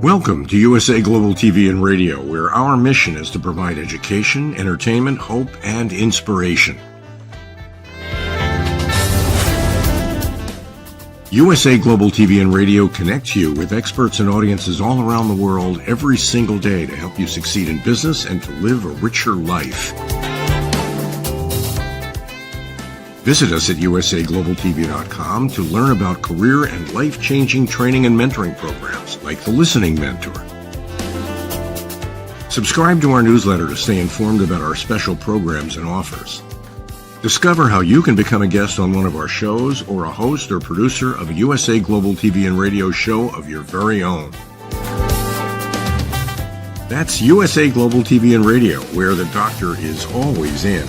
Welcome to USA Global TV and Radio, where our mission is to provide education, entertainment, hope, and inspiration. USA Global TV and Radio connects you with experts and audiences all around the world every single day to help you succeed in business and to live a richer life. Visit us at usaglobaltv.com to learn about career and life-changing training and mentoring programs like the Listening Mentor. Subscribe to our newsletter to stay informed about our special programs and offers. Discover how you can become a guest on one of our shows or a host or producer of a USA Global TV and Radio show of your very own. That's USA Global TV and Radio, where the doctor is always in.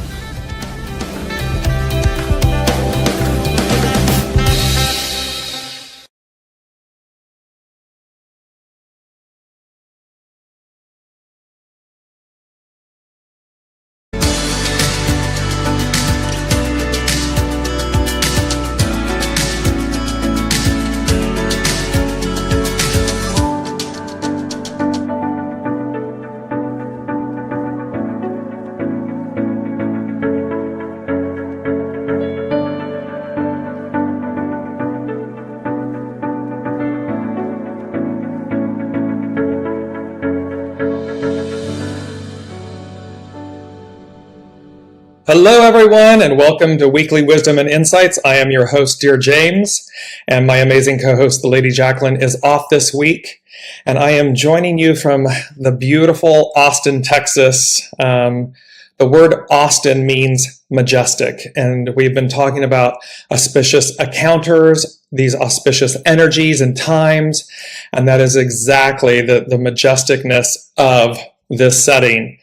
Hello, everyone, and welcome to Weekly Wisdom and Insights. I am your host, Dearjames, and my amazing co-host, the Lady Jacqueline, is off this week, and I am joining you from the beautiful Austin, Texas. The word Austin means majestic, and we've been talking about auspicious encounters, these auspicious energies and times, and that is exactly the majesticness of this setting.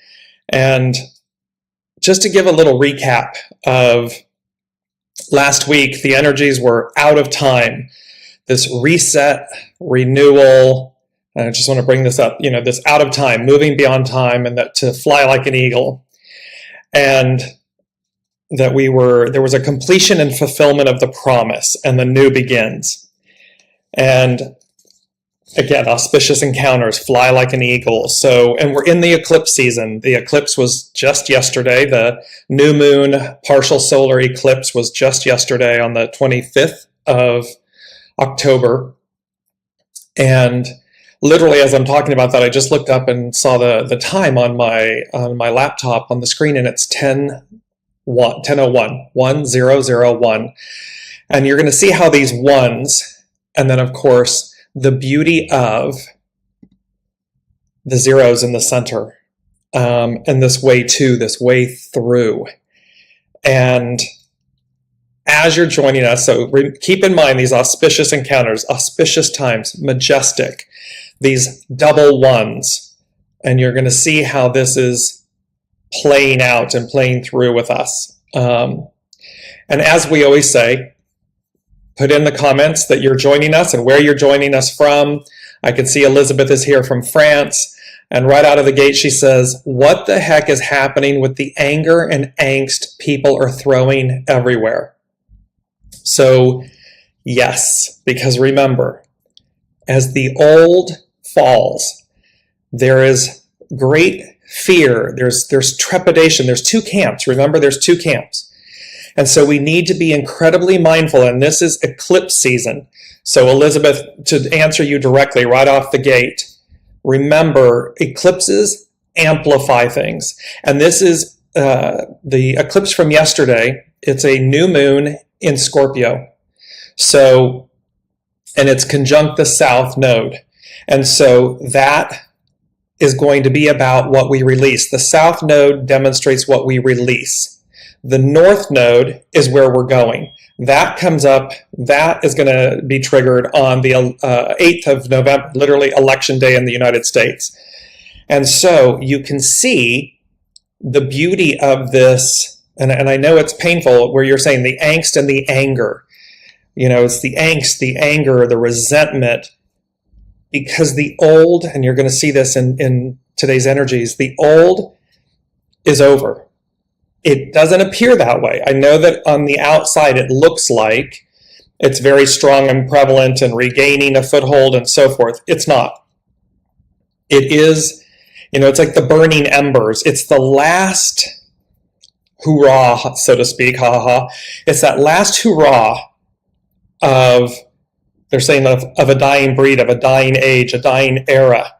And just to give a little recap of last week, the energies were out of time. This reset, renewal, and I just want to bring this up, this out of time, moving beyond time, and that to fly like an eagle. And that there was a completion and fulfillment of the promise, and the new begins. And again, auspicious encounters, fly like an eagle. So, and we're in the eclipse season. The eclipse was just yesterday. The new moon partial solar eclipse was just yesterday on the 25th of October. And literally, as I'm talking about that, I just looked up and saw the time on my laptop on the screen, and it's 10:01. And you're going to see how these ones, and then of course, the beauty of the zeros in the center, and this way through. And as you're joining us, so keep in mind these auspicious encounters, auspicious times, majestic, these double ones, and you're going to see how this is playing out and playing through with us. And as we always say, put in the comments that you're joining us and where you're joining us from. I can see Elizabeth is here from France. And right out of the gate, she says, what the heck is happening with the anger and angst people are throwing everywhere? So, yes, because remember, as the old falls, there is great fear. There's trepidation. There's two camps. Remember, there's two camps. And so we need to be incredibly mindful, and this is eclipse season. So Elizabeth, to answer you directly right off the gate, remember, eclipses amplify things. And this is the eclipse from yesterday. It's a new moon in Scorpio. So, and it's conjunct the South Node. And so that is going to be about what we release. The South Node demonstrates what we release. The North Node is where we're going. That comes up, that is going to be triggered on the 8th of November, literally election day in the United States. And so you can see the beauty of this, and I know it's painful where you're saying the angst and the anger. It's the angst, the anger, the resentment, because the old, and you're going to see this in today's energies, the old is over. It doesn't appear that way. I know that on the outside it looks like it's very strong and prevalent and regaining a foothold and so forth. It's not. It is, it's like the burning embers. It's the last hurrah, so to speak, ha ha ha. It's that last hurrah of, they're saying of a dying breed, of a dying age, a dying era.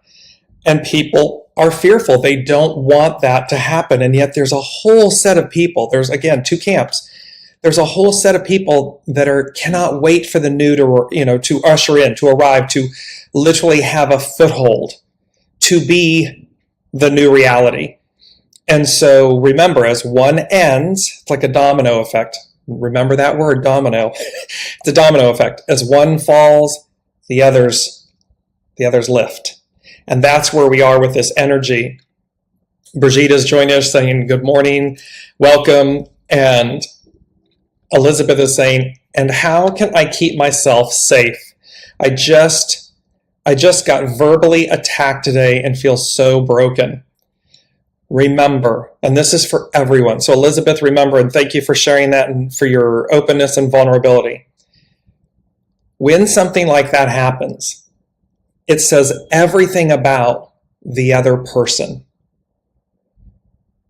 And people are fearful. They don't want that to happen. And yet there's a whole set of people. There's, again, two camps. There's a whole set of people that cannot wait for the new to usher in, to arrive, to literally have a foothold, to be the new reality. And so remember, as one ends, it's like a domino effect. Remember that word, domino. It's a domino effect. As one falls, the others lift. And that's where we are with this energy. Brigitta's joining us saying, good morning, welcome. And Elizabeth is saying, and how can I keep myself safe? I just got verbally attacked today and feel so broken. Remember, and this is for everyone. So Elizabeth, remember, and thank you for sharing that and for your openness and vulnerability. When something like that happens, it says everything about the other person.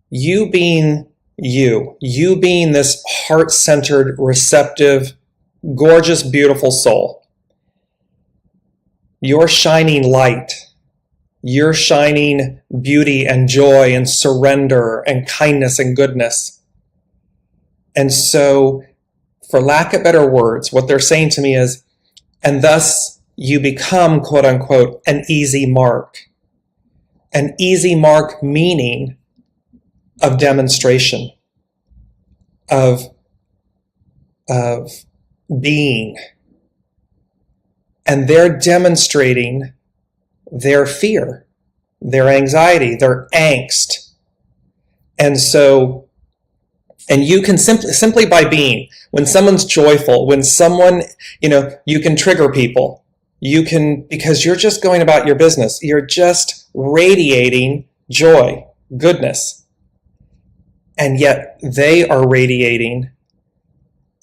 You being you being this heart-centered, receptive, gorgeous, beautiful soul. You're shining light. You're shining beauty and joy and surrender and kindness and goodness. And so, for lack of better words, what they're saying to me is, and thus you become, quote unquote, an easy mark. An easy mark meaning of demonstration, of being. And they're demonstrating their fear, their anxiety, their angst. And so, and you can simply by being, when someone's joyful, when someone, you can trigger people. You can, because you're just going about your business. You're just radiating joy, goodness. And yet they are radiating.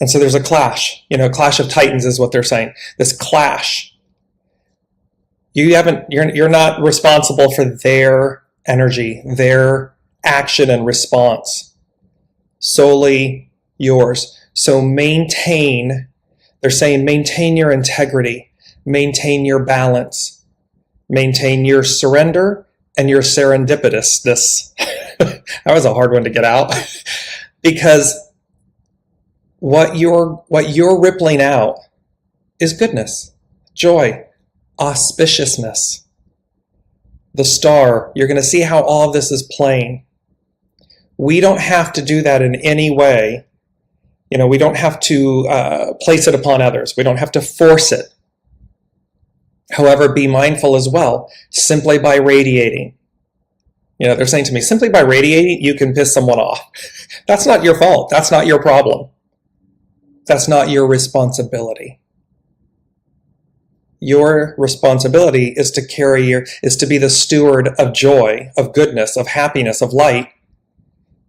And so there's a clash, clash of titans is what they're saying. This clash. You're not responsible for their energy, their action and response. Solely yours. So they're saying maintain your integrity, maintain your balance, maintain your surrender and your serendipitousness. That was a hard one to get out. Because what you're rippling out is goodness, joy, auspiciousness. The star, you're going to see how all of this is playing. We don't have to do that in any way. We don't have to place it upon others. We don't have to force it. However, be mindful as well, simply by radiating. They're saying to me, simply by radiating, you can piss someone off. That's not your fault. That's not your problem. That's not your responsibility. Your responsibility is to be the steward of joy, of goodness, of happiness, of light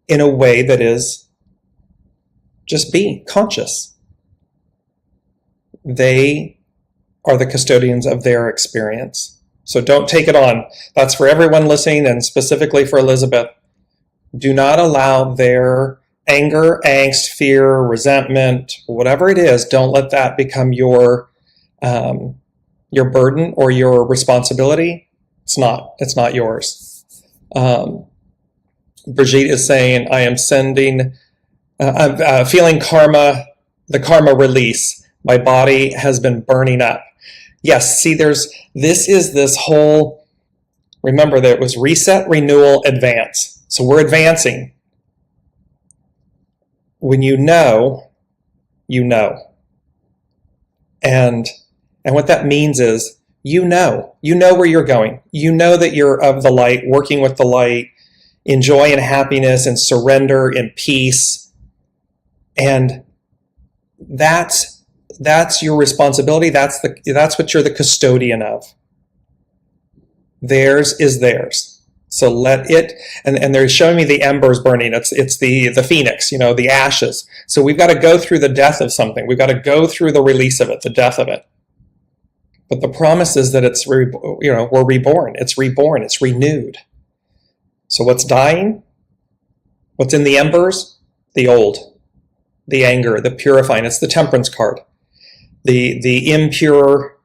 in a way that is just being conscious. They are the custodians of their experience. So don't take it on. That's for everyone listening and specifically for Elizabeth. Do not allow their anger, angst, fear, resentment, whatever it is, don't let that become your burden or your responsibility. It's not yours. Brigitte is saying, I am I'm feeling the karma release. My body has been burning up. Yes, see, this whole, remember that it was reset, renewal, advance. So we're advancing. When you know. And what that means is, you know where you're going. You know that you're of the light, working with the light, in joy and happiness and surrender and peace. And that's your responsibility. That's what you're the custodian of. Theirs is theirs. So let it, and they're showing me the embers burning. It's the phoenix, the ashes. So we've got to go through the death of something. We've got to go through the release of it, the death of it. But the promise is that we're reborn. It's reborn. It's renewed. So what's dying? What's in the embers? The old, the anger, the purifying. It's the temperance card. The impure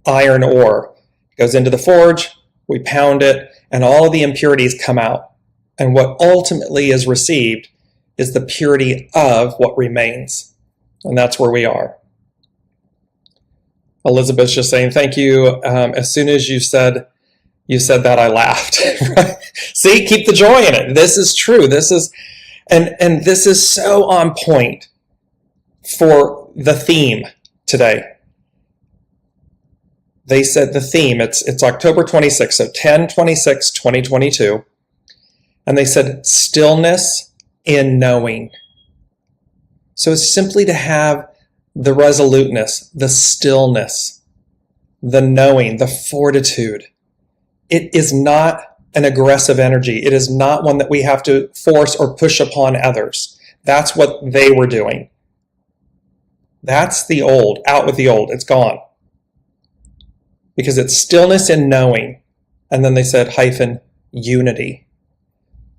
iron ore goes into the forge, we pound it, and all of the impurities come out. And what ultimately is received is the purity of what remains. And that's where we are. Elizabeth's just saying, thank you. As soon as you said that, I laughed. See, keep the joy in it. This is true. This is, and this is so on point for the theme today. They said the theme, it's October 26th, so 10/26/2022. And they said stillness in knowing. So it's simply to have the resoluteness, the stillness, the knowing, the fortitude. It is not an aggressive energy. It is not one that we have to force or push upon others. That's what they were doing. That's the old. Out with the old. It's gone. Because it's stillness in knowing. And then they said -unity.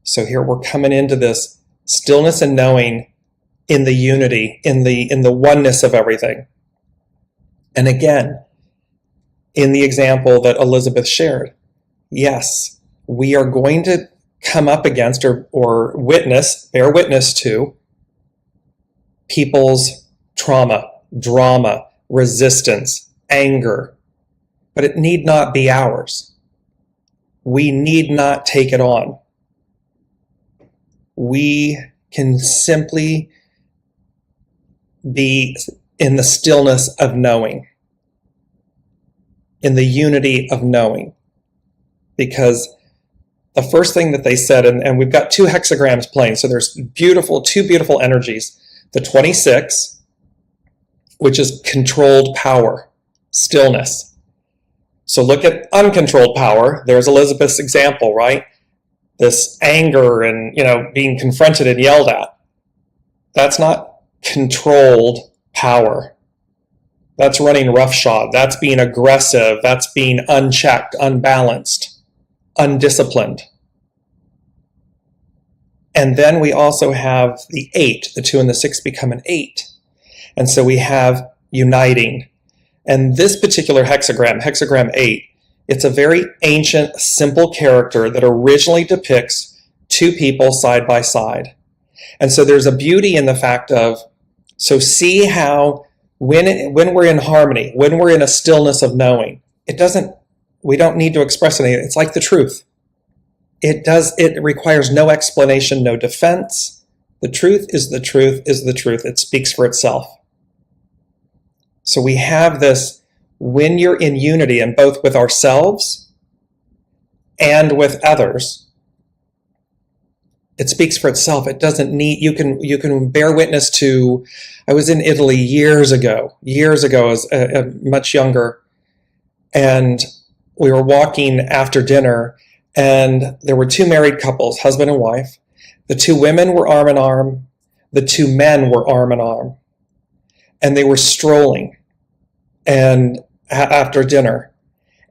So here we're coming into this stillness and knowing in the unity, in the oneness of everything. And again, in the example that Elizabeth shared, yes, we are going to come up against or bear witness to people's trauma, drama, resistance, anger, but it need not be ours. We need not take it on. We can simply be in the stillness of knowing, in the unity of knowing. Because the first thing that they said, and we've got 2 hexagrams playing, so there's two beautiful energies. The 26, which is controlled power, stillness. So look at uncontrolled power. There's Elizabeth's example, right? This anger and, being confronted and yelled at. That's not controlled power. That's running roughshod. That's being aggressive. That's being unchecked, unbalanced, undisciplined. And then we also have the 8. The 2 and the 6 become an 8. And so we have uniting. And this particular hexagram 8, it's a very ancient, simple character that originally depicts 2 people side by side. And so there's a beauty in the fact of, so see how when we're in harmony, when we're in a stillness of knowing, we don't need to express anything. It's like the truth. It requires no explanation, no defense. The truth is the truth is the truth. It speaks for itself. So we have this, when you're in unity, and both with ourselves and with others, it speaks for itself. It doesn't need, you can bear witness to, I was in Italy years ago as much younger, and we were walking after dinner, and there were 2 married couples, husband and wife. The 2 women were arm in arm. The 2 men were arm in arm. And they were strolling and after dinner.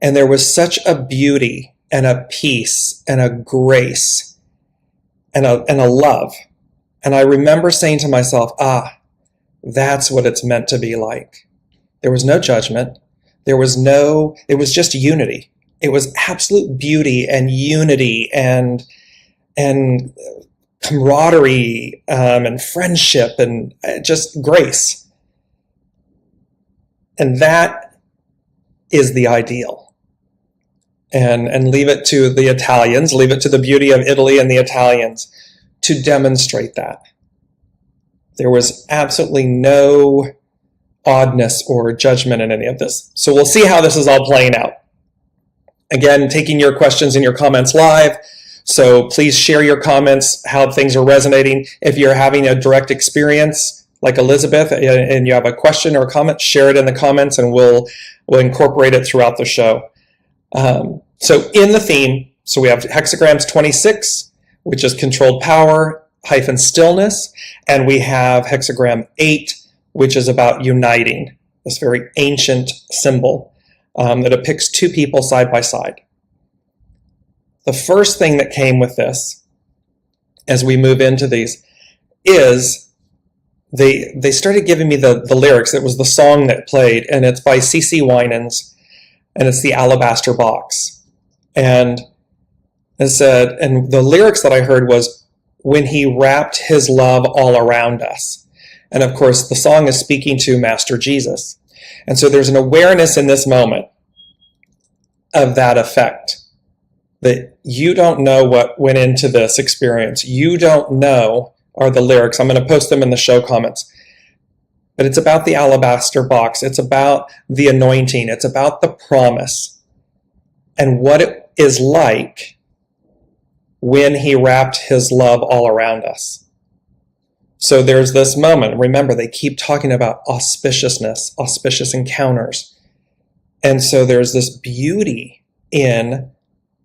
And there was such a beauty and a peace and a grace and a love. And I remember saying to myself, that's what it's meant to be like. There was no judgment. It was just unity. It was absolute beauty and unity and camaraderie and friendship and just grace. And that is the ideal. And leave it to the Italians, leave it to the beauty of Italy and the Italians to demonstrate that. There was absolutely no oddness or judgment in any of this. So we'll see how this is all playing out. Again, taking your questions and your comments live. So please share your comments, how things are resonating. If you're having a direct experience like Elizabeth and you have a question or a comment, share it in the comments and we'll incorporate it throughout the show. So in the theme, so we have hexagrams 26, which is controlled power - stillness, and we have hexagram 8, which is about uniting, this very ancient symbol. that depicts two people side by side. The first thing that came with this, as we move into these, is they started giving me the lyrics. It was the song that played, and it's by C.C. Winans, and it's the Alabaster Box. And it said, and the lyrics that I heard was, when he wrapped his love all around us. And of course, the song is speaking to Master Jesus. And so there's an awareness in this moment of that effect, that you don't know what went into this experience. You don't know are the lyrics. I'm going to post them in the show comments. But it's about the alabaster box. It's about the anointing. It's about the promise and what it is like when he wrapped his love all around us. So there's this moment. Remember, they keep talking about auspiciousness, auspicious encounters. And so there's this beauty in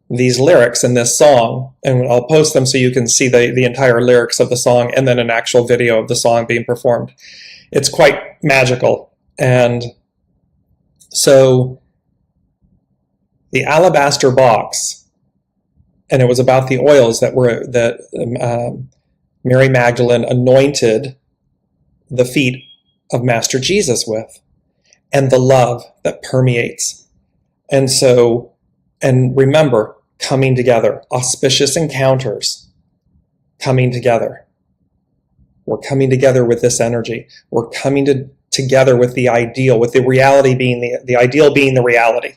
these lyrics in this song, and I'll post them so you can see the entire lyrics of the song and then an actual video of the song being performed. It's quite magical. And so the alabaster box, and it was about the oils that Mary Magdalene anointed the feet of Master Jesus with, and the love that permeates. And so, and remember, coming together, auspicious encounters, coming together. We're coming together with this energy. We're coming together with the ideal, with the reality being the ideal being the reality.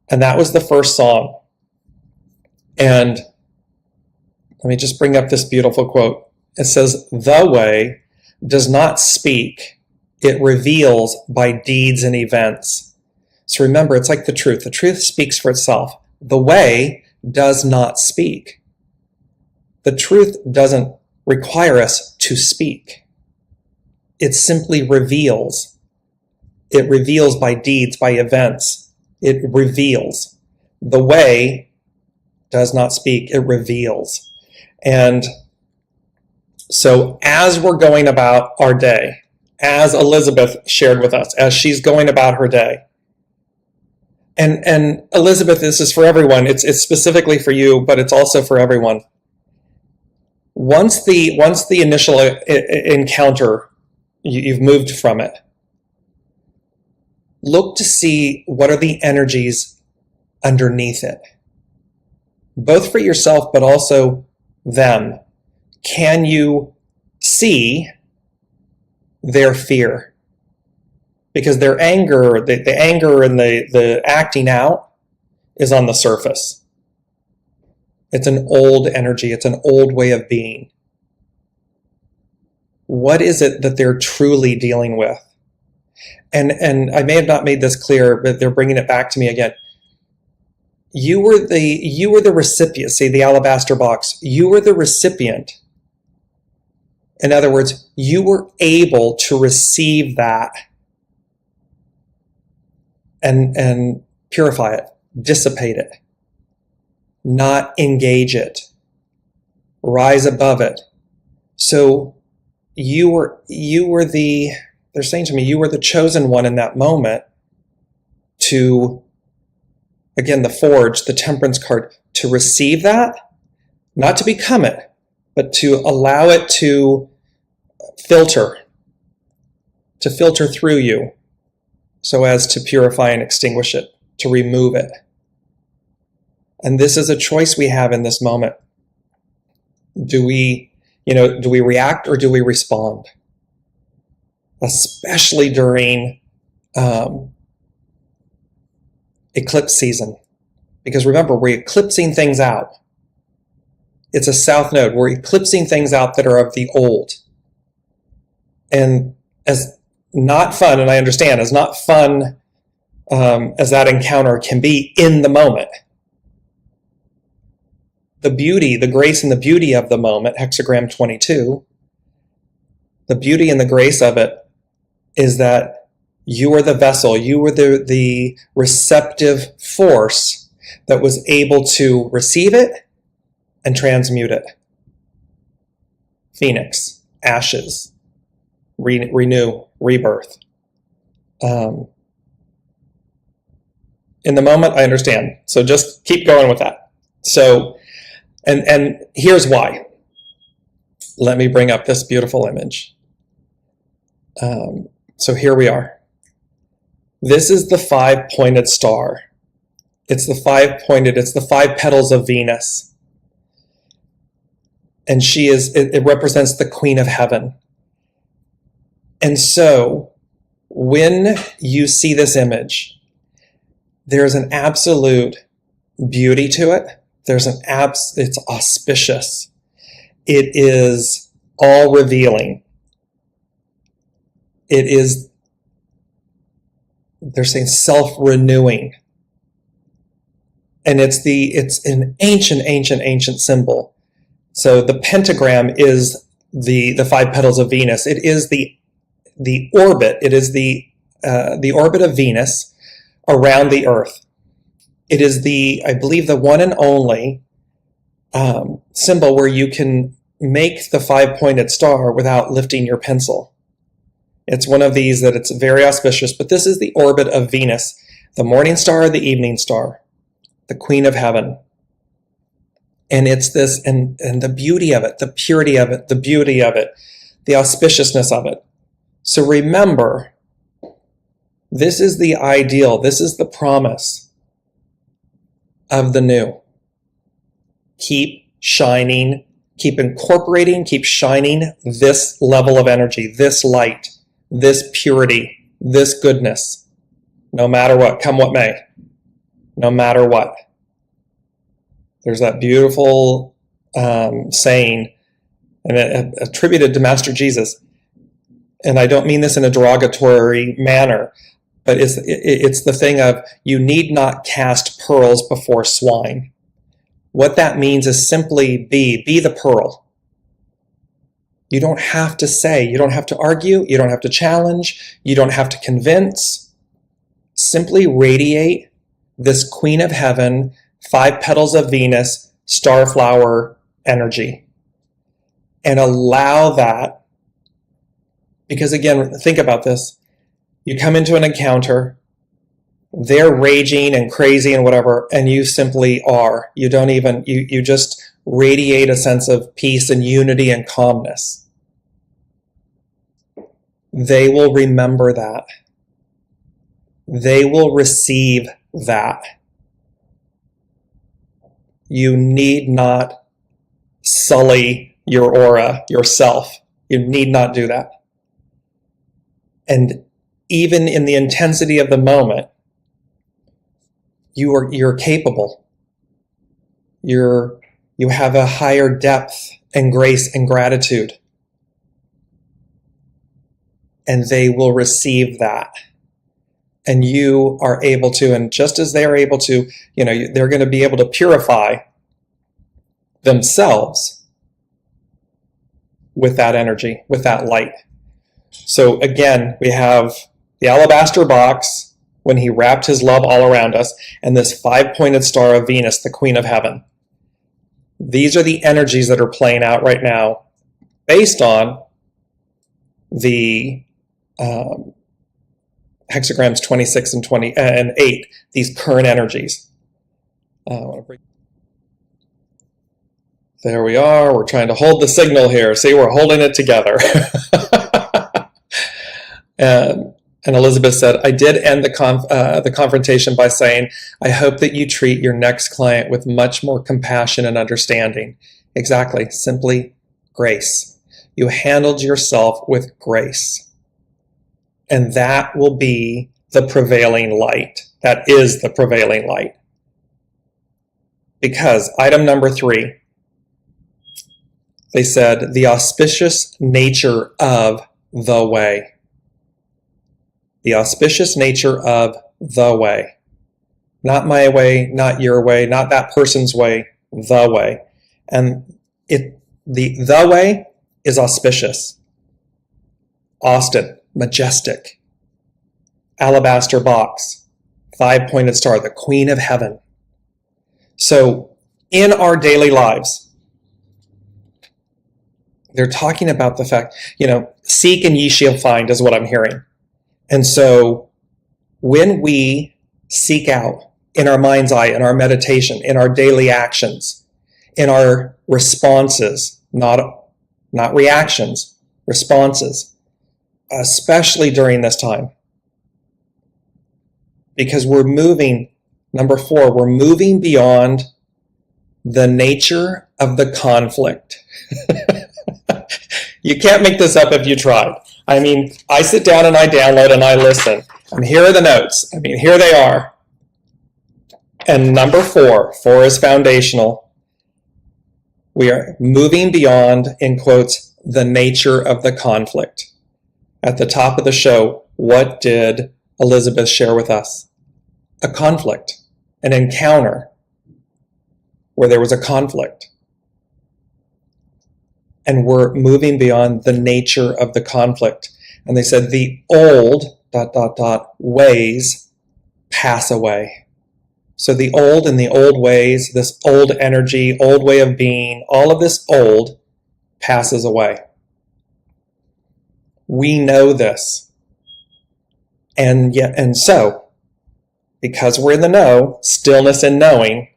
And that was the first song. And let me just bring up this beautiful quote. It says, "The way does not speak, it reveals by deeds and events." So remember, it's like the truth. The truth speaks for itself. The way does not speak. The truth doesn't require us to speak. It simply reveals. It reveals by deeds, by events. It reveals. The way does not speak. It reveals. And so as we're going about our day, as Elizabeth shared with us, as she's going about her day, and Elizabeth, this is for everyone. It's specifically for you, but it's also for everyone. Once the initial encounter, you've moved from it, look to see what are the energies underneath it, both for yourself, but also them. Can you see their fear? Because their anger, the anger and the acting out is on the surface. It's an old energy. It's an old way of being. What is it that they're truly dealing with? And I may have not made this clear, but they're bringing it back to me again. You were the recipient. See, the alabaster box. You were the recipient. In other words, you were able to receive that and purify it, dissipate it, not engage it, rise above it. So you were they're saying to me, you were the chosen one in that moment to, again, the forge, the temperance card, to receive that, not to become it, but to allow it to filter through you so as to purify and extinguish it, to remove it. And this is a choice we have in this moment. Do we react or do we respond? Especially during eclipse season. Because remember, we're eclipsing things out. It's a south node. We're eclipsing things out that are of the old. And as not fun, and I understand, as not fun as that encounter can be in the moment, the beauty, the grace and the beauty of the moment, hexagram 22, the beauty and the grace of it is that you were the vessel, you were the receptive force that was able to receive it and transmute it. Phoenix, ashes, renew, rebirth. In the moment, I understand. So just keep going with that. So, and here's why. Let me bring up this beautiful image. So here we are. This is the 5-pointed star. It's the 5-pointed, it's the 5 petals of Venus. And it represents the Queen of Heaven. And so when you see this image, there's an absolute beauty to it. It's auspicious. It is all revealing. It is, they're saying, self-renewing. And it's an ancient symbol. So the pentagram is the 5 petals of Venus. It is the orbit. It is the orbit of Venus around the Earth. It is I believe, the one and only symbol where you can make the 5-pointed star without lifting your pencil. It's one of these that it's very auspicious, but this is the orbit of Venus, the morning star, the evening star, the Queen of Heaven. And it's this, and the beauty of it, the purity of it, the beauty of it, the auspiciousness of it. So remember, this is the ideal, this is the promise of the new. Keep shining, keep incorporating, keep shining this level of energy, this light, this purity, this goodness, no matter what, come what may, no matter what. There's that beautiful saying, and attributed to Master Jesus, and I don't mean this in a derogatory manner, but it's the thing of, you need not cast pearls before swine. What that means is simply be the pearl. You don't have to say, you don't have to argue, you don't have to challenge, you don't have to convince. Simply radiate this Queen of Heaven, 5 petals of Venus, starflower energy. And allow that, because again, think about this. You come into an encounter, they're raging and crazy and whatever, and you simply are. You don't even, you just radiate a sense of peace and unity and calmness. They will remember that. They will receive that. You need not sully your aura yourself. You need not do that. And even in the intensity of the moment, you're capable. You have a higher depth and grace and gratitude. And they will receive that. And you are able to, and just as they are able to, they're going to be able to purify themselves with that energy, with that light. So again, we have the alabaster box when he wrapped his love all around us, and this 5-pointed star of Venus, the Queen of Heaven. These are the energies that are playing out right now based on the hexagrams 26 and 20 and 8, these current energies. There we are. We're trying to hold the signal here. See, we're holding it together. And Elizabeth said, I did end the confrontation by saying, I hope that you treat your next client with much more compassion and understanding. Exactly. Simply grace. You handled yourself with grace. And that will be the prevailing light. That is the prevailing light. Because item number 3, they said, the auspicious nature of the way. The auspicious nature of the way. Not my way, not your way, not that person's way, the way. And the way is auspicious. Austin, majestic. Alabaster box, 5-pointed star, the Queen of Heaven. So in our daily lives, they're talking about the fact, seek and ye shall find is what I'm hearing. And so when we seek out in our mind's eye, in our meditation, in our daily actions, in our responses, not reactions, responses, especially during this time. Because we're moving, number 4, we're moving beyond the nature of the conflict. You can't make this up if you tried. I mean, I sit down and I download and I listen. And here are the notes. I mean, here they are. And number 4 is foundational. We are moving beyond, in quotes, the nature of the conflict. At the top of the show, what did Elizabeth share with us? A conflict, an encounter where there was a conflict. And we're moving beyond the nature of the conflict. And they said the old ... ways pass away. So the old and the old ways, this old energy, old way of being, all of this old passes away. We know this. And so, because we're in the know, stillness and knowing,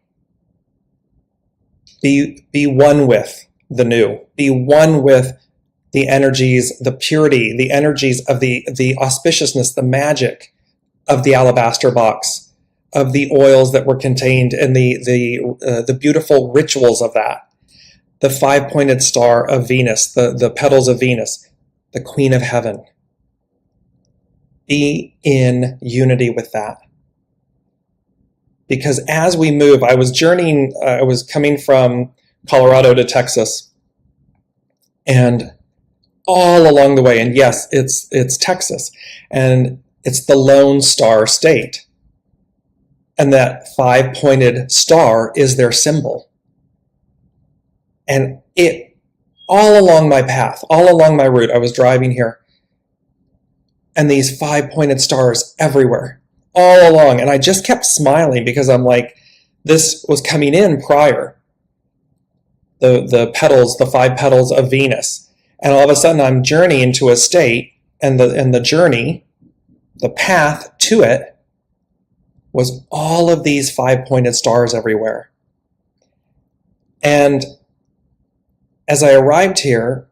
be one with the new. Be one with the energies, the purity, the energies of the auspiciousness, the magic of the alabaster box, of the oils that were contained in the beautiful rituals of that. The 5-pointed star of Venus, the petals of Venus, the Queen of Heaven. Be in unity with that. Because as we move, I was journeying, I was coming from Colorado to Texas, and all along the way, and yes, it's Texas, and it's the Lone Star State, and that 5-pointed star is their symbol. And it, all along my path, all along my route, I was driving here, and these 5-pointed stars everywhere, all along, and I just kept smiling because I'm like, this was coming in prior. The petals, the 5 petals of Venus. And all of a sudden I'm journeying to a state, and the journey, the path to it, was all of these 5-pointed stars everywhere. And as I arrived here,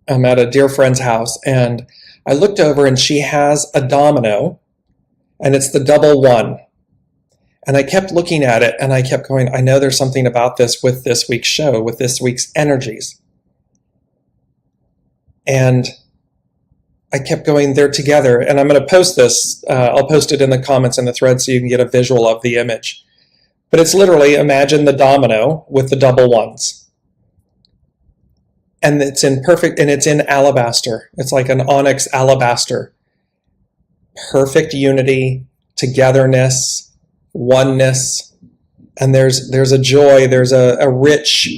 I'm at a dear friend's house, and I looked over and she has a domino, and it's the double 1. And I kept looking at it, and I kept going, I know there's something about this with this week's show, with this week's energies. And I kept going, they're together. And I'm going to post this. I'll post it in the comments in the thread so you can get a visual of the image. But it's literally, imagine the domino with the double 1s. And it's in perfect, and it's in alabaster. It's like an onyx alabaster. Perfect unity, togetherness, oneness, and there's a joy, there's a rich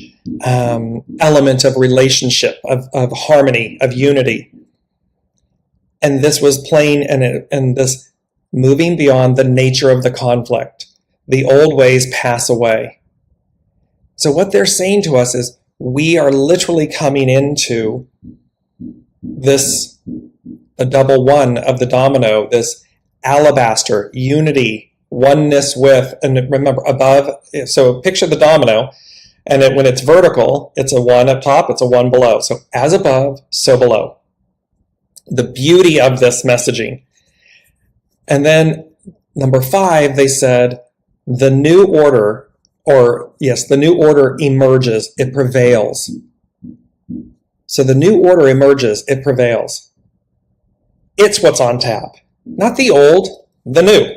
element of relationship, of harmony, of unity. And this was plain, and this moving beyond the nature of the conflict. The old ways pass away. So what they're saying to us is, we are literally coming into this, the double 1 of the domino, this alabaster, unity, oneness with, and remember, above, so picture the domino, and when it's vertical, it's a 1 up top, it's a 1 below. So as above, so below. The beauty of this messaging. And then number 5, they said, the new order, the new order emerges, it prevails. So the new order emerges, it prevails. It's what's on tap. Not the old, the new.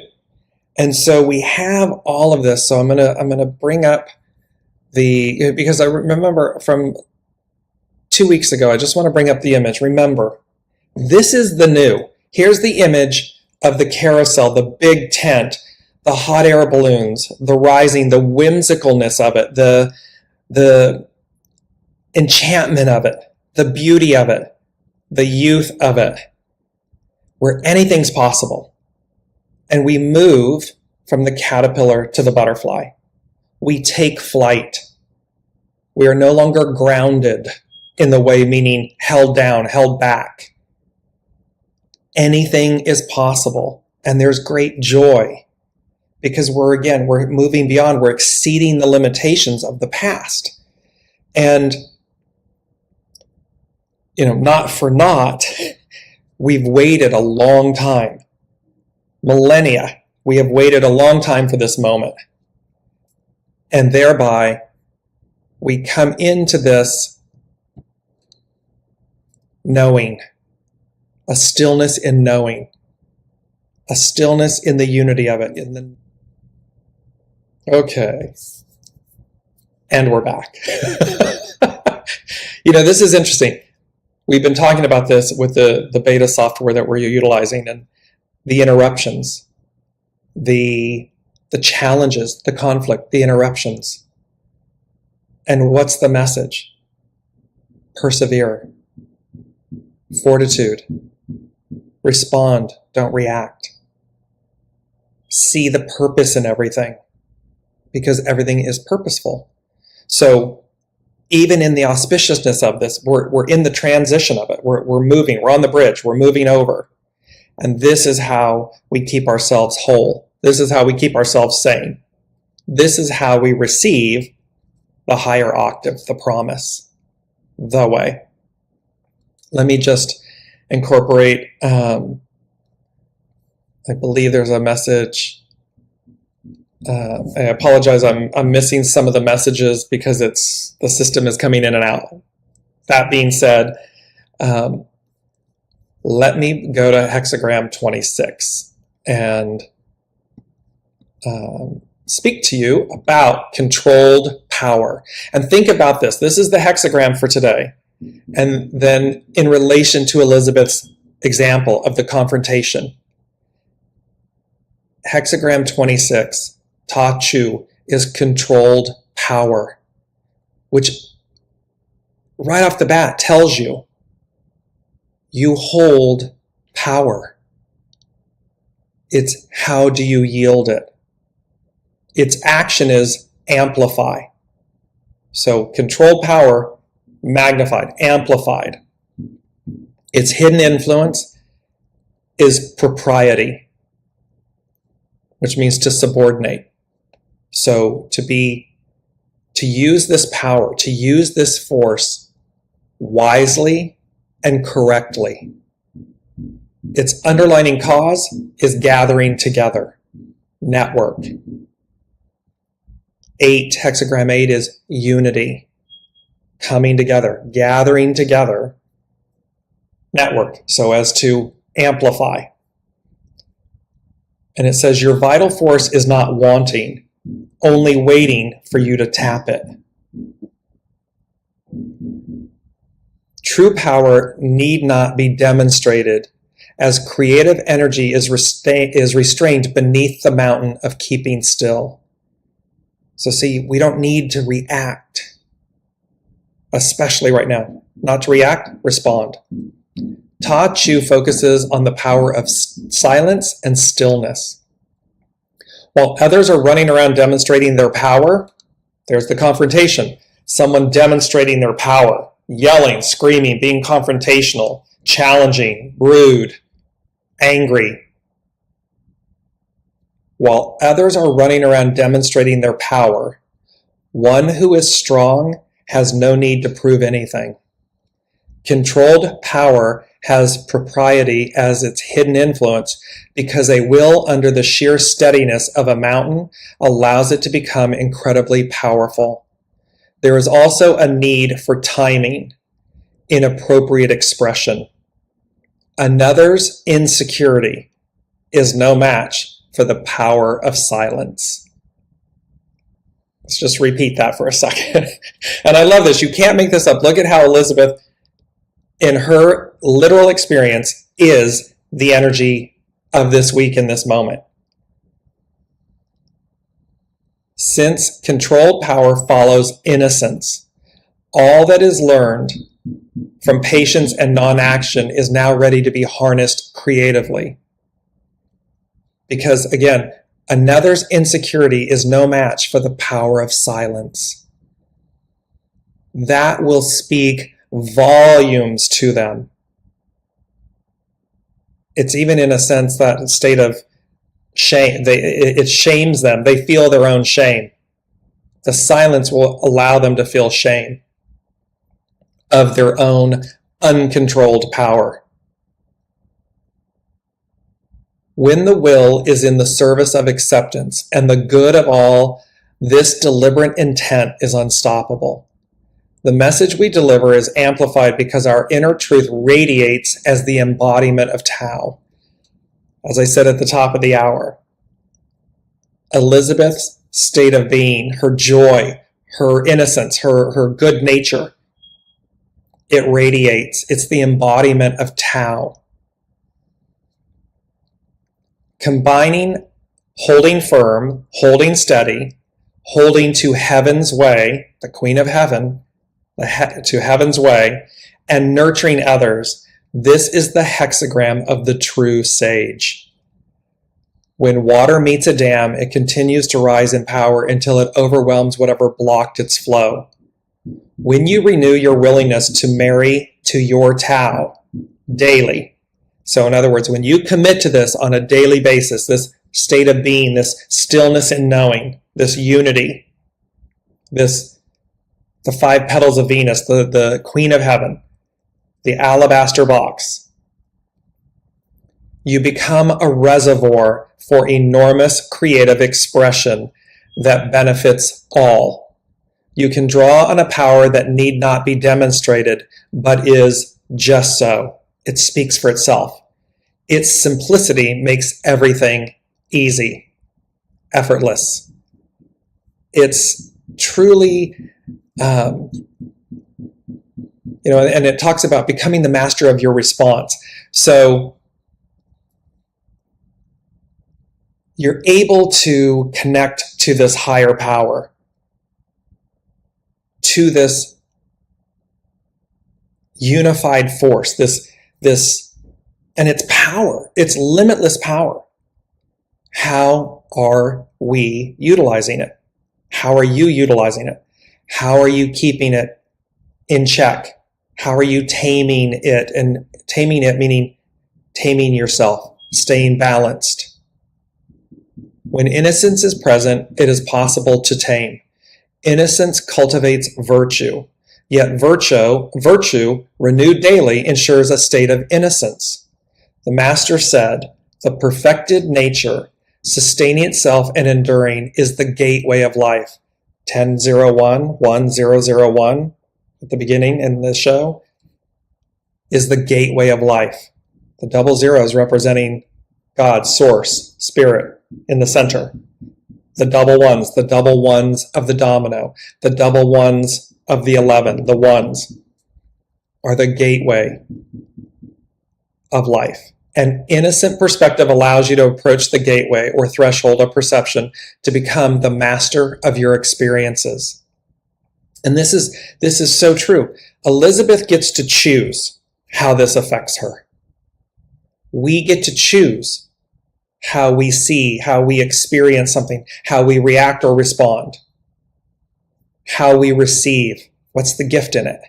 And so we have all of this. So I'm gonna bring up because I remember from 2 weeks ago, I just want to bring up the image. Remember, this is the new. Here's the image of the carousel, the big tent, the hot air balloons, the rising, the whimsicalness of it, the enchantment of it, the beauty of it, the youth of it, where anything's possible. And we move from the caterpillar to the butterfly. We take flight. We are no longer grounded in the way, meaning held down, held back. Anything is possible, and there's great joy because we're moving beyond, we're exceeding the limitations of the past. And, not for naught, we've waited a long time, millennia. We have waited a long time for this moment. And thereby, we come into this knowing, a stillness in knowing, a stillness in the unity of it. Okay. And we're back. This is interesting. We've been talking about this with the beta software that we're utilizing, and the interruptions, the challenges, the conflict, the interruptions. And what's the message? Persevere. Fortitude. Respond. Don't react. See the purpose in everything, because everything is purposeful. So even in the auspiciousness of this, we're in the transition of it. We're moving. We're on the bridge. We're moving over. And this is how we keep ourselves whole. This is how we keep ourselves sane. This is how we receive the higher octave, the promise, the way. Let me just incorporate, I believe there's a message. I apologize, I'm missing some of the messages because the system is coming in and out. That being said, let me go to HEXAGRAM 26 and speak to you about controlled power. And think about this. This is the hexagram for today. And then in relation to Elizabeth's example of the confrontation, hexagram 26, Ta Chu, is controlled power, which right off the bat tells you you hold power. It's how do you yield it? Its action is amplify. So controlled power, magnified, amplified. Its hidden influence is propriety, which means to subordinate. So to use this power, to use this force wisely and correctly. Its underlining cause is gathering together, network. 8, hexagram 8 is unity, coming together, gathering together, network, so as to amplify. And it says your vital force is not wanting, only waiting for you to tap it. True power need not be demonstrated, as creative energy is restrained beneath the mountain of keeping still. So see, we don't need to react, especially right now. Not to react, respond. Ta Chu focuses on the power of silence and stillness. While others are running around demonstrating their power, there's the confrontation. Someone demonstrating their power, yelling, screaming, being confrontational, challenging, rude, angry. While others are running around demonstrating their power, one who is strong has no need to prove anything. Controlled power has propriety as its hidden influence because a will under the sheer steadiness of a mountain allows it to become incredibly powerful. There is also a need for timing in appropriate expression. Another's insecurity is no match for the power of silence. Let's just repeat that for a second. And I love this. You can't make this up. Look at how Elizabeth, in her literal experience, is the energy of this week in this moment. Since controlled power follows innocence, all that is learned from patience and non-action is now ready to be harnessed creatively. Because again, another's insecurity is no match for the power of silence. That will speak volumes to them. It's even in a sense that state of shame. It shames them. They feel their own shame. The silence will allow them to feel shame of their own uncontrolled power. When the will is in the service of acceptance and the good of all, this deliberate intent is unstoppable. The message we deliver is amplified because our inner truth radiates as the embodiment of Tao. As I said at the top of the hour, Elizabeth's state of being, her joy, her innocence, her good nature, it radiates. It's the embodiment of Tao. Combining holding firm, holding steady, holding to heaven's way, the Queen of Heaven, to heaven's way, and nurturing others, this is the hexagram of the true sage. When water meets a dam, it continues to rise in power until it overwhelms whatever blocked its flow. When you renew your willingness to marry to your Tao daily, so in other words, when you commit to this on a daily basis, this state of being, this stillness in knowing, this unity, the 5 petals of Venus, the Queen of Heaven, the alabaster box, you become a reservoir for enormous creative expression that benefits all. You can draw on a power that need not be demonstrated, but is just so. It speaks for itself. Its simplicity makes everything easy, effortless. It's truly, and it talks about becoming the master of your response. So you're able to connect to this higher power, to this unified force, this, and its power, its limitless power. How are we utilizing it? How are you utilizing it? How are you keeping it in check? How are you taming it? And taming it meaning taming yourself, staying balanced. When innocence is present, it is possible to tame. Innocence cultivates virtue, yet virtue renewed daily ensures a state of innocence. The Master said, the perfected nature, sustaining itself and enduring, is the gateway of life. 1001 at the beginning in the show is the gateway of life. The double zeros representing God, source, spirit in the center. The double ones of the domino, the double ones of the 11, the ones are the gateway of life. An innocent perspective allows you to approach the gateway or threshold of perception to become the master of your experiences. And this is so true. Elizabeth gets to choose how this affects her. We get to choose how we see, how we experience something, how we react or respond, how we receive. What's the gift in it?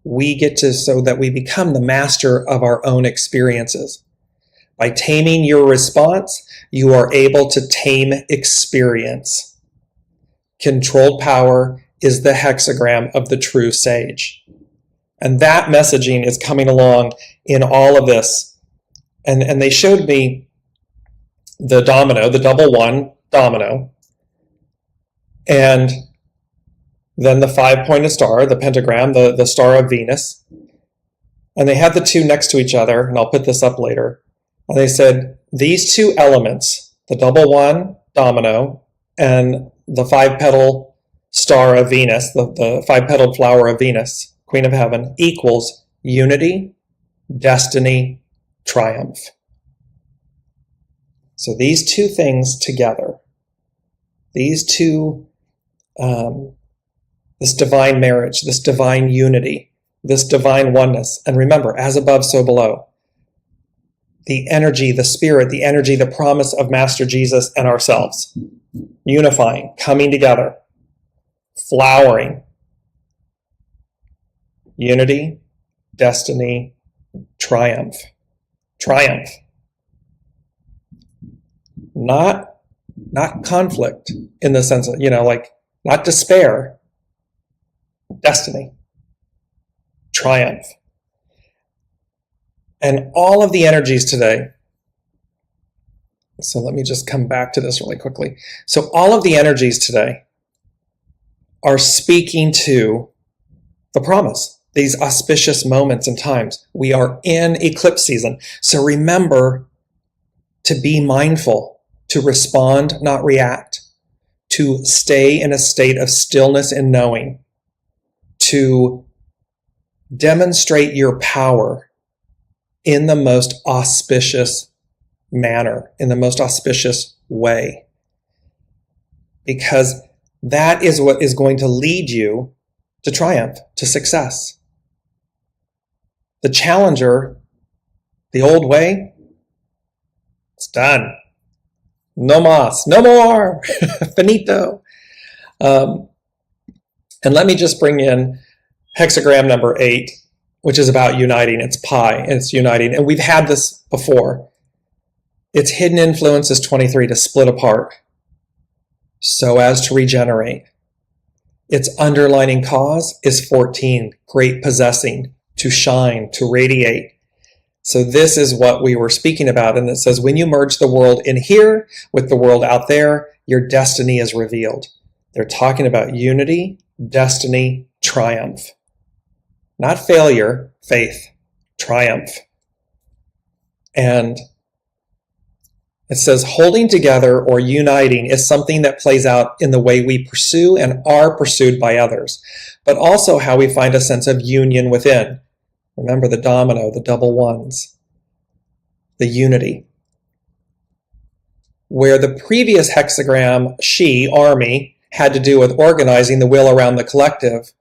We get to, so that we become the master of our own experiences. By taming your response, you are able to tame experience. Controlled power is the hexagram of the true sage. And that messaging is coming along in all of this. And they showed me the domino, the double one domino, and then the 5-pointed star, the pentagram, the star of Venus. And they had the two next to each other, and I'll put this up later. And they said, these two elements, the double one domino and the 5-petal star of Venus, the 5-petaled flower of Venus, Queen of Heaven, equals unity, destiny, triumph. So these two things together, these two, this divine marriage, this divine unity, this divine oneness. And remember, as above, so below. The energy, the spirit, the energy, the promise of Master Jesus and ourselves. Unifying, coming together, flowering. Unity, destiny, triumph. Triumph. not conflict in the sense of, like not despair, destiny, triumph. And all of the energies today, so let me just come back to this really quickly. So all of the energies today are speaking to the promise, these auspicious moments and times. We are in eclipse season. So remember to be mindful, to respond, not react, to stay in a state of stillness and knowing, to demonstrate your power in the most auspicious manner, in the most auspicious way. Because that is what is going to lead you to triumph, to success. The challenger, the old way, it's done. No mas, no more, finito. And let me just bring in hexagram number 8, which is about uniting. It's pi, and it's uniting. And we've had this before. Its hidden influence is 23, to split apart so as to regenerate. Its underlining cause is 14, great possessing, to shine, to radiate. So this is what we were speaking about. And it says, when you merge the world in here with the world out there, your destiny is revealed. They're talking about unity, destiny, triumph. Not failure, faith, triumph. And it says holding together or uniting is something that plays out in the way we pursue and are pursued by others, but also how we find a sense of union within. Remember the domino, the double ones, the unity. Where the previous hexagram, she, army, had to do with organizing the will around the collective,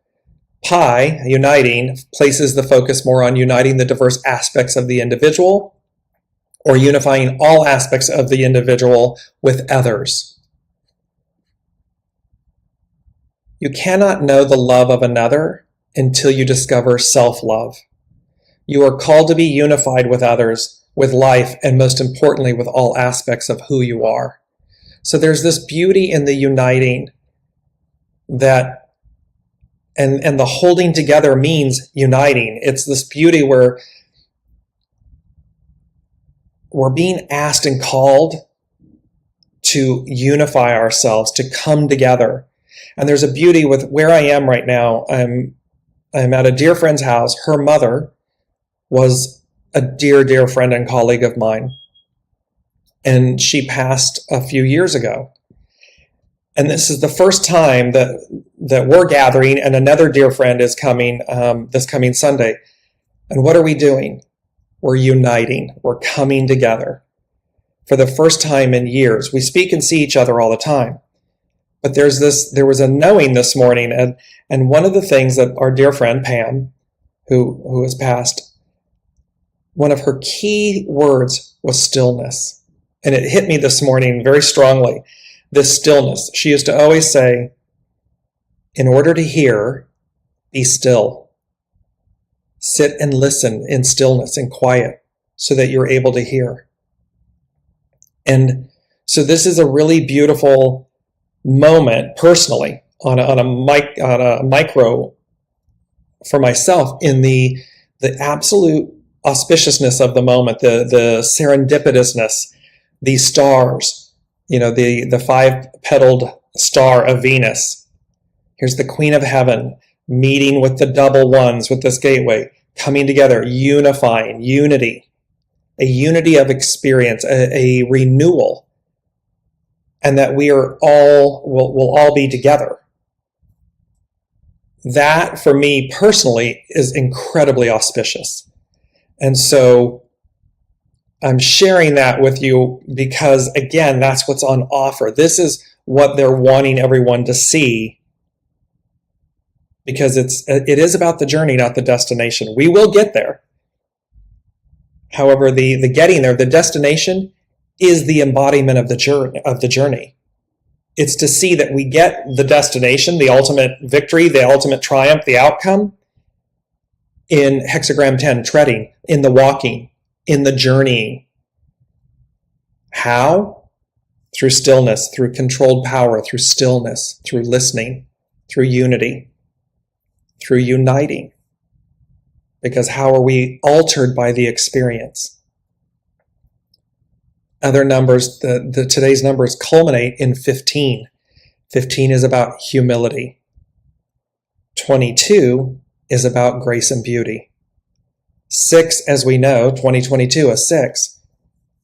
pi, uniting, places the focus more on uniting the diverse aspects of the individual, or unifying all aspects of the individual with others. You cannot know the love of another until you discover self-love. You are called to be unified with others, with life, and most importantly, with all aspects of who you are. So there's this beauty in the uniting that, and the holding together means uniting. It's this beauty where we're being asked and called to unify ourselves, to come together. And there's a beauty with where I am right now. I'm at a dear friend's house. Her mother was a dear, dear friend and colleague of mine. And she passed a few years ago. And this is the first time that we're gathering, and another dear friend is coming this coming Sunday. And what are we doing? We're uniting. We're coming together for the first time in years. We speak and see each other all the time. But there was a knowing this morning. And one of the things that our dear friend Pam, who has passed, one of her key words was stillness. And it hit me this morning very strongly, this stillness. She used to always say, in order to hear, be still. Sit and listen in stillness and quiet so that you're able to hear. And so this is a really beautiful moment personally on a micro for myself in the absolute auspiciousness of the moment, the serendipitousness, these stars, the 5-petaled star of Venus. Here's the Queen of Heaven meeting with the double ones with this gateway, coming together, unifying, unity, a unity of experience, a renewal, and that we are all, will all be together. That, for me personally, is incredibly auspicious. And so I'm sharing that with you because, again, that's what's on offer. This is what they're wanting everyone to see, because it is about the journey, not the destination. We will get there. However, the getting there, the destination, is the embodiment of the journey. It's to see that we get the destination, the ultimate victory, the ultimate triumph, the outcome, in hexagram 10, treading, in the walking, in the journeying. How? through stillness, through controlled power, through stillness, through listening, through unity, through uniting. Because how are we altered by the experience? Other numbers, today's numbers culminate in 15. 15 is about humility. 22 is about grace and beauty. 6, as we know, 2022, a 6,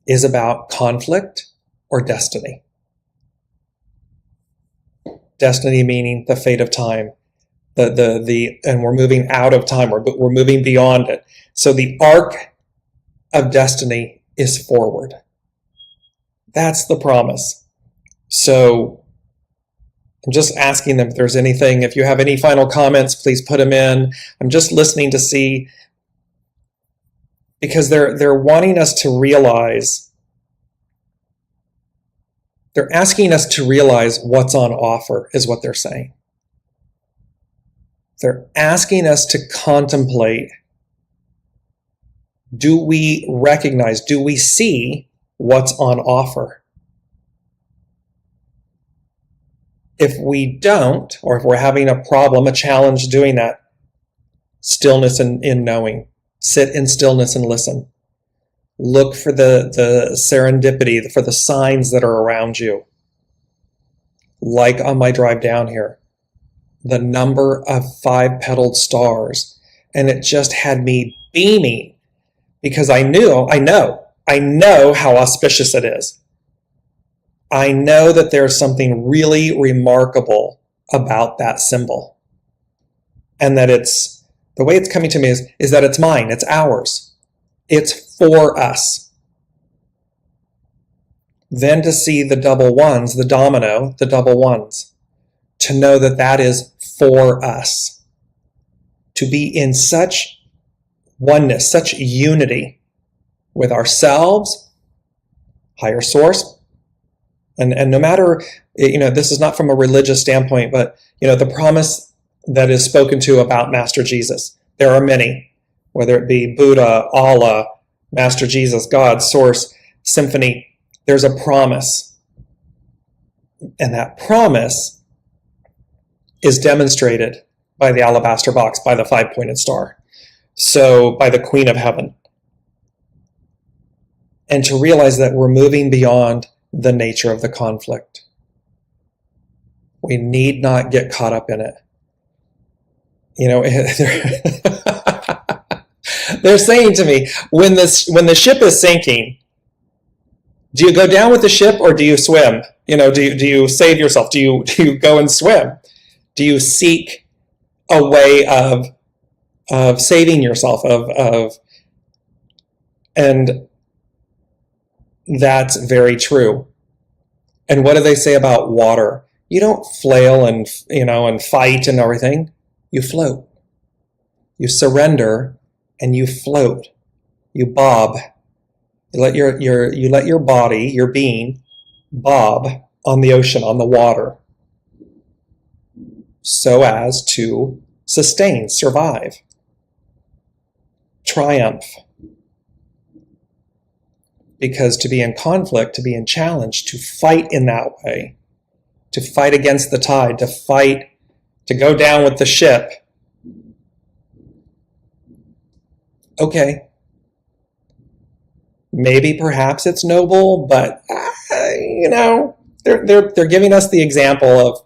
is about conflict or destiny. Destiny meaning the fate of time. And we're moving out of time. We're moving beyond it. So the arc of destiny is forward. That's the promise. So I'm just asking them if there's anything. If you have any final comments, please put them in. I'm just listening to see, because they're wanting us to realize. They're asking us to realize what's on offer, is what they're saying. They're asking us to contemplate, do we recognize, do we see what's on offer? If we don't, or if we're having a problem, a challenge doing that, stillness in knowing. Sit in stillness and listen. Look for the serendipity, for the signs that are around you. Like on my drive down here, the number of 5-petaled stars. And it just had me beaming because I know how auspicious it is. I know that there's something really remarkable about that symbol. And that the way it's coming to me is that it's mine, it's ours. It's for us. Then to see the double ones, the domino, the double ones, to know that that is for us. To be in such oneness, such unity with ourselves, higher source, and no matter, this is not from a religious standpoint, but, the promise that is spoken to about Master Jesus. There are many, whether it be Buddha, Allah, Master Jesus, God, Source, Symphony. There's a promise. And that promise is demonstrated by the alabaster box, by the 5-pointed star. So by the Queen of Heaven. And to realize that we're moving beyond the nature of the conflict. We need not get caught up in it. They're saying to me, when the ship is sinking, do you go down with the ship or do you swim? Do you save yourself? Do you go and swim? Do you seek a way of saving yourself and that's very true. And what do they say about water? You don't flail and fight and everything. You float. You surrender and you float. You bob. You let your body, your being, bob on the ocean, on the water, so as to sustain, survive, triumph. Because to be in conflict, to be in challenge, to fight in that way, to fight against the tide, to fight, to go down with the ship. Okay. Maybe perhaps it's noble, but they're giving us the example of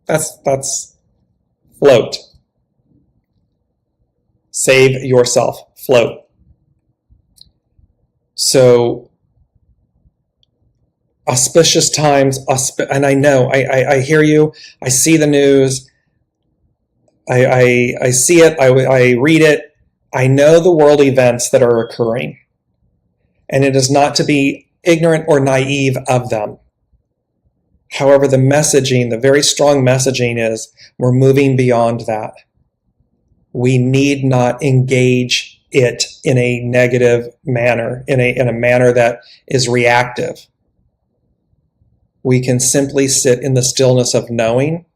that's float. Save yourself, float. So auspicious times, and I know, I hear you, I see the news, I see it, I read it, I know the world events that are occurring, and it is not to be ignorant or naive of them. However, the messaging, the very strong messaging is, we're moving beyond that. We need not engage it in a negative manner, in a manner that is reactive. We can simply sit in the stillness of knowing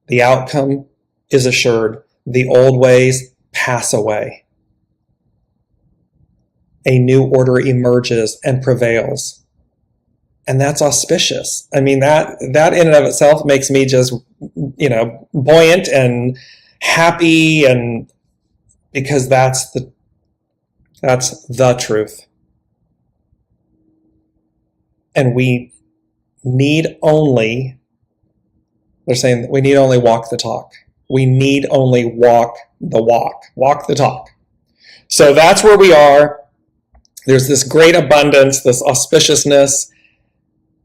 the outcome is assured. The old ways pass away. A new order emerges and prevails. And that's auspicious. I mean, that in and of itself makes me just, buoyant and happy, and because that's the truth. And we need only, they're saying we need only walk the talk. We need only walk the walk, walk the talk. So that's where we are. There's this great abundance, this auspiciousness,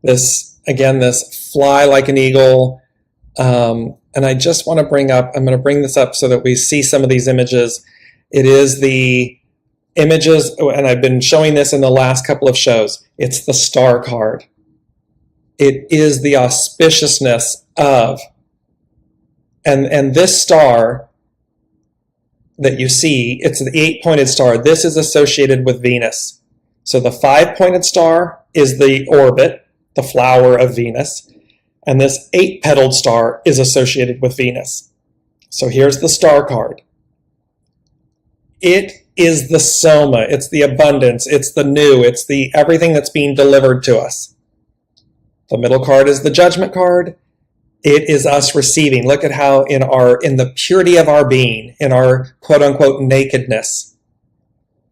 this fly like an eagle. And I just want to I'm going to bring this up so that we see some of these images. It is the images, and I've been showing this in the last couple of shows. It's the star card. It is the auspiciousness of, and this star that you see, it's the 8-pointed star. This is associated with Venus. So the 5-pointed star is the orbit, the flower of Venus, and this 8-petaled star is associated with Venus. So here's the star card. It is the soma, it's the abundance, it's the new, it's the everything that's being delivered to us. The middle card is the judgment card. It is us receiving. Look at how in the purity of our being, in our quote unquote nakedness,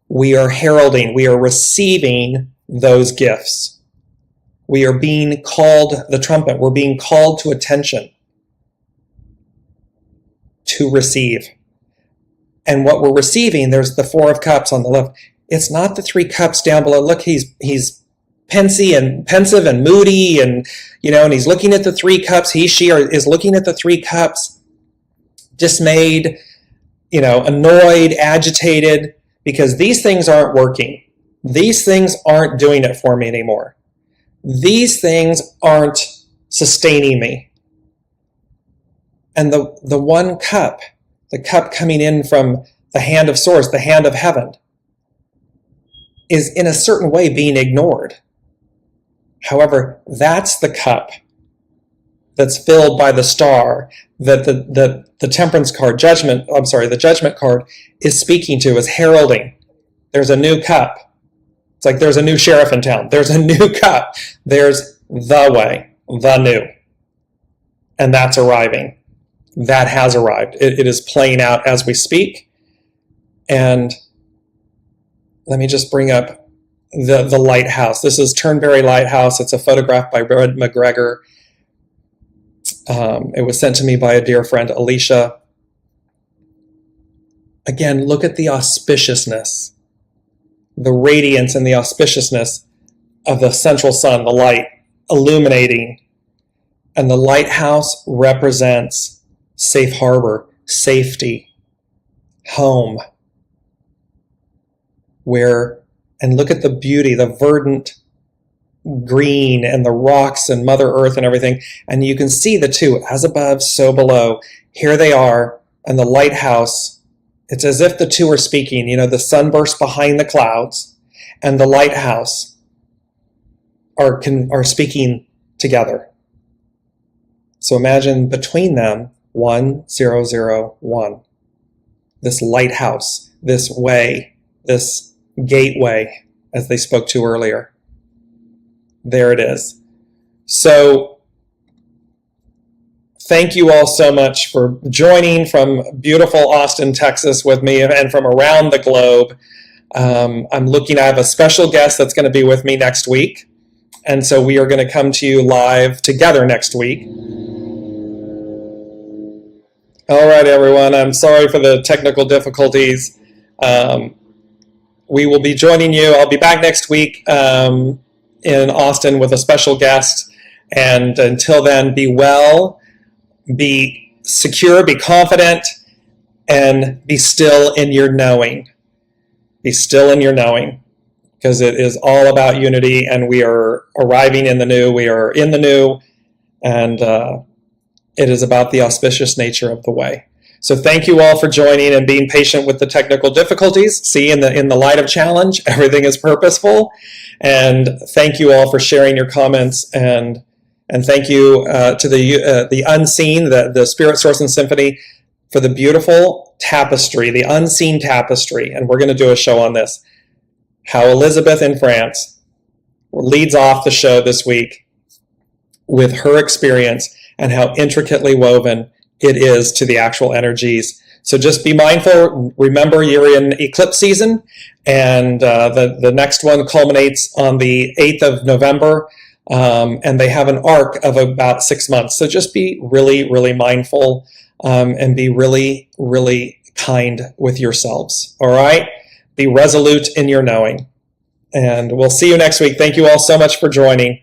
we are heralding, we are receiving those gifts. We are being called the trumpet. We're being called to attention to receive. And what we're receiving, there's the 4 of cups on the left. It's not the 3 cups down below. Look, he's pensive and moody, and and he's looking at the 3 cups. She is looking at the 3 cups, dismayed, annoyed, agitated, because these things aren't working. These things aren't doing it for me anymore. These things aren't sustaining me. And the 1 cup, the cup coming in from the hand of source, the hand of heaven, is in a certain way being ignored. However, that's the cup that's filled by the star that the temperance card, the judgment card is speaking to, is heralding. There's a new cup. It's like there's a new sheriff in town. There's a new cup. There's the way, the new. And that's arriving. That has arrived. It is playing out as we speak. And let me just bring up the lighthouse. This is Turnberry Lighthouse. It's a photograph by Red McGregor. It was sent to me by a dear friend, Alicia. Again, look at the auspiciousness, the radiance and the auspiciousness of the central sun, the light illuminating. And the lighthouse represents safe harbor, safety, home. And look at the beauty, the verdant green and the rocks and Mother Earth and everything. And you can see the two, as above, so below. Here they are, and the lighthouse, it's as if the two are speaking. The sunburst behind the clouds and the lighthouse are speaking together. So imagine between them, 1001. This lighthouse, this way, this gateway, as they spoke to earlier. There it is. So thank you all so much for joining from beautiful Austin, Texas with me, and from around the globe. I have a special guest that's going to be with me next week. And so we are going to come to you live together next week. All right, everyone. I'm sorry for the technical difficulties. We will be joining you. I'll be back next week in Austin with a special guest. And until then, be well, be secure, be confident, and be still in your knowing. Be still in your knowing, because it is all about unity, and we are arriving in the new. We are in the new, and it is about the auspicious nature of the way. So thank you all for joining and being patient with the technical difficulties. See, in the light of challenge, everything is purposeful. And thank you all for sharing your comments, and thank you to the unseen, the Spirit, Source, and Symphony for the beautiful tapestry, the unseen tapestry. And we're going to do a show on this. How Elizabeth in France leads off the show this week with her experience and how intricately woven it is to the actual energies. So just be mindful. Remember, you're in eclipse season, and the next one culminates on the 8th of November, and they have an arc of about 6 months. So just be really, really mindful, and be really, really kind with yourselves. All right? Be resolute in your knowing. And we'll see you next week. Thank you all so much for joining.